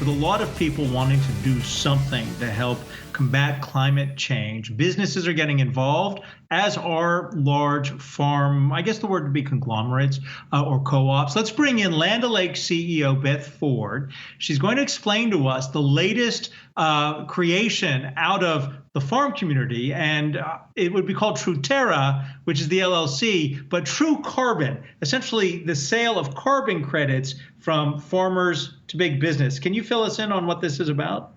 a lot of people wanting to do something to help combat climate change. Businesses are getting involved, as are large farm, I guess the word would be conglomerates or co-ops. Let's bring in Land O'Lakes CEO Beth Ford. She's going to explain to us the latest creation out of the farm community, and it would be called Truterra, which is the LLC, but True Carbon, essentially the sale of carbon credits from farmers to big business. Can you fill us in on what this is about?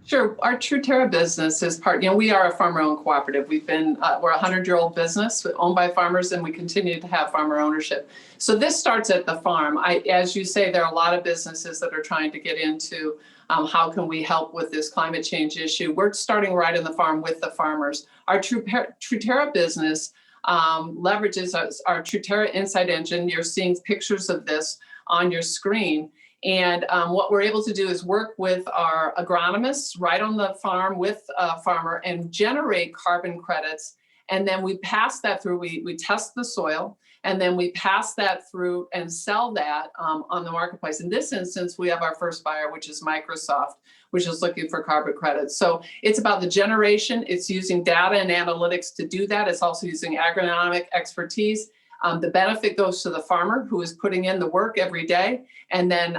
Sure. Our Truterra business is we are a farmer-owned cooperative. We're a 100-year-old business owned by farmers, and we continue to have farmer ownership. So this starts at the farm. As you say, there are a lot of businesses that are trying to get into how can we help with this climate change issue. We're starting right in the farm with the farmers. Our Truterra business leverages our Truterra Insight Engine. You're seeing pictures of this on your screen. And what we're able to do is work with our agronomists right on the farm with a farmer and generate carbon credits. And then we pass that through, we test the soil, and then we pass that through and sell that on the marketplace. In this instance, we have our first buyer, which is Microsoft, which is looking for carbon credits. So it's about the generation. It's using data and analytics to do that. It's also using agronomic expertise. The benefit goes to the farmer who is putting in the work every day, and then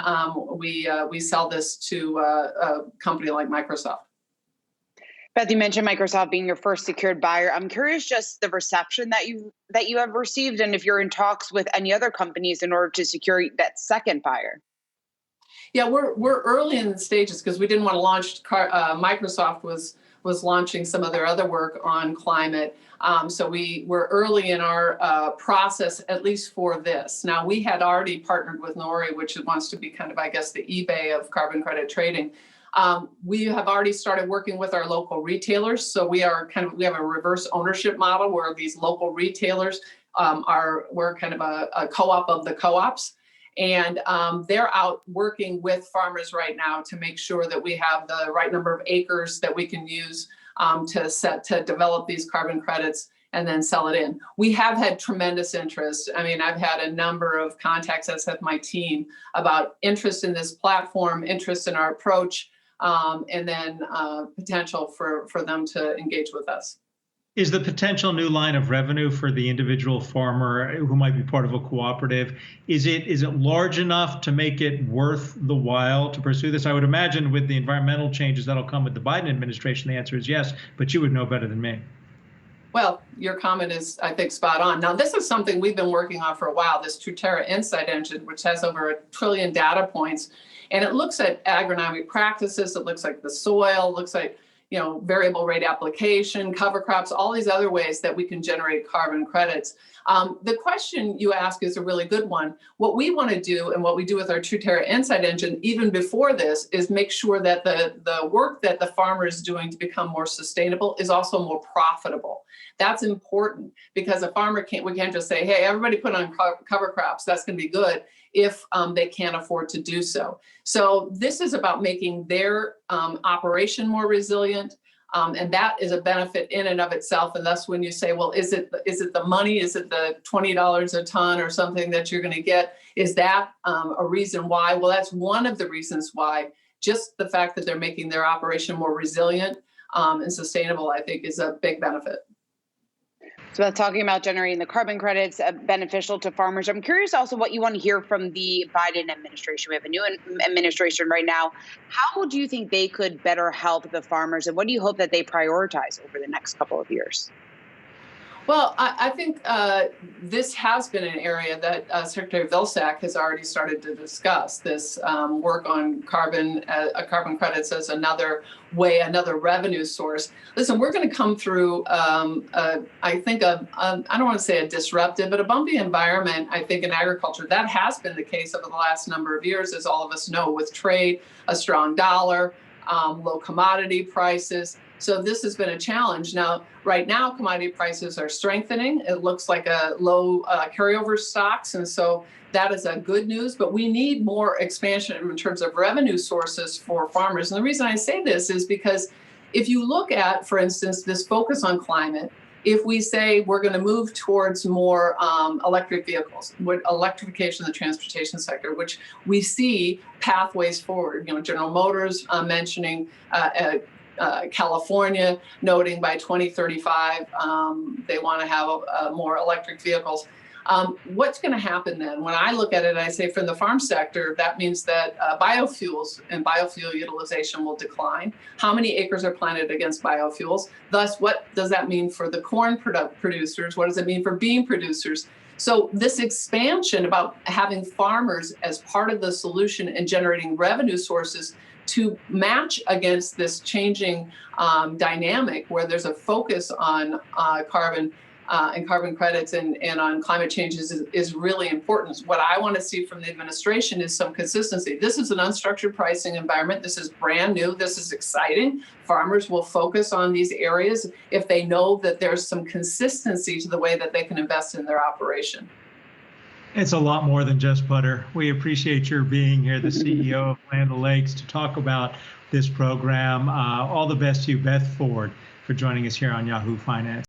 we sell this to a company like Microsoft. Beth, you mentioned Microsoft being your first secured buyer. I'm curious just the reception that you have received, and if you're in talks with any other companies in order to secure that second buyer. Yeah, we're early in the stages because we didn't want to launch. Microsoft was launching some of their other work on climate. So we're early in our process, at least for this. Now, we had already partnered with Nori, which wants to be kind of, I guess, the eBay of carbon credit trading. We have already started working with our local retailers. So we have a reverse ownership model where these local retailers we're kind of a co-op of the co-ops. And they're out working with farmers right now to make sure that we have the right number of acres that we can use to develop these carbon credits and then sell it in. We have had tremendous interest. I mean, I've had a number of contacts, as have my team, about interest in this platform, interest in our approach, and then potential for them to engage with us. Is the potential new line of revenue for the individual farmer who might be part of a cooperative, is it large enough to make it worth the while to pursue this? I would imagine with the environmental changes that'll come with the Biden administration, the answer is yes, but you would know better than me. Well, your comment is, I think, spot on. Now, this is something we've been working on for a while, this Truterra Insight Engine, which has over 1 trillion data points. And it looks at agronomic practices, it looks like the soil, looks like variable rate application, cover crops, all these other ways that we can generate carbon credits. The question you ask is a really good one. What we want to do and what we do with our Truterra Insight Engine, even before this, is make sure that the work that the farmer is doing to become more sustainable is also more profitable. That's important because a farmer we can't just say, hey, everybody put on cover crops, that's going to be good, if they can't afford to do so. So this is about making their operation more resilient, and that is a benefit in and of itself. And thus, when you say, well, is it the money? Is it the $20 a ton or something that you're going to get? Is that a reason why? Well, that's one of the reasons why. Just the fact that they're making their operation more resilient and sustainable, I think, is a big benefit. So that's talking about generating the carbon credits beneficial to farmers. I'm curious also what you want to hear from the Biden administration. We have a new administration right now. How do you think they could better help the farmers, and what do you hope that they prioritize over the next couple of years? Well, I think this has been an area that Secretary Vilsack has already started to discuss, this work on carbon credits as another revenue source. Listen, we're going to come through, I think, I don't want to say a disruptive, but a bumpy environment, I think, in agriculture. That has been the case over the last number of years, as all of us know, with trade, a strong dollar, low commodity prices. So this has been a challenge. Now, right now, commodity prices are strengthening. It looks like a low carryover stocks. And so that is a good news, but we need more expansion in terms of revenue sources for farmers. And the reason I say this is because if you look at, for instance, this focus on climate, If we say we're going to move towards more electric vehicles, with electrification of the transportation sector, which we see pathways forward, General Motors mentioning California, noting by 2035 they want to have more electric vehicles. What's going to happen then? When I look at it, I say from the farm sector, that means that biofuels and biofuel utilization will decline. How many acres are planted against biofuels? Thus, what does that mean for the corn producers? What does it mean for bean producers? So this expansion about having farmers as part of the solution and generating revenue sources to match against this changing dynamic where there's a focus on carbon and carbon credits and on climate change is really important. What I want to see from the administration is some consistency. This is an unstructured pricing environment. This is brand new. This is exciting. Farmers will focus on these areas if they know that there's some consistency to the way that they can invest in their operation. It's a lot more than just butter. We appreciate your being here, the CEO of Land O'Lakes, to talk about this program. All the best to you, Beth Ford, for joining us here on Yahoo Finance.